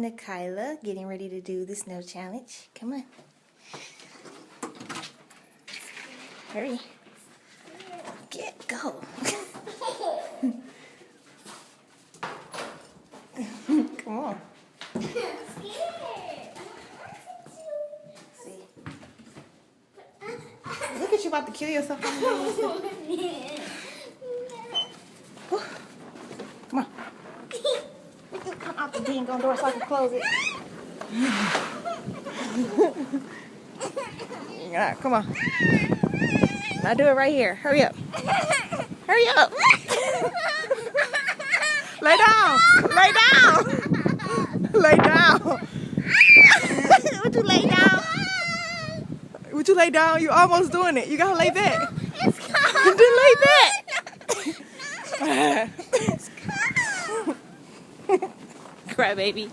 Nikayla getting ready to do the snow challenge. Come on. Hurry. Go. Come on. I'm scared. See. Look at you about to kill yourself. Come on. Come out the dang on door so I can close it. Yeah, come on. Now do it right here. Hurry up. Hurry up. Lay down. Lay down. Lay down. Would you lay down? Would you lay down? You're almost doing it. You gotta lay back. It's cold. Then lay back. It's cold. Cry baby.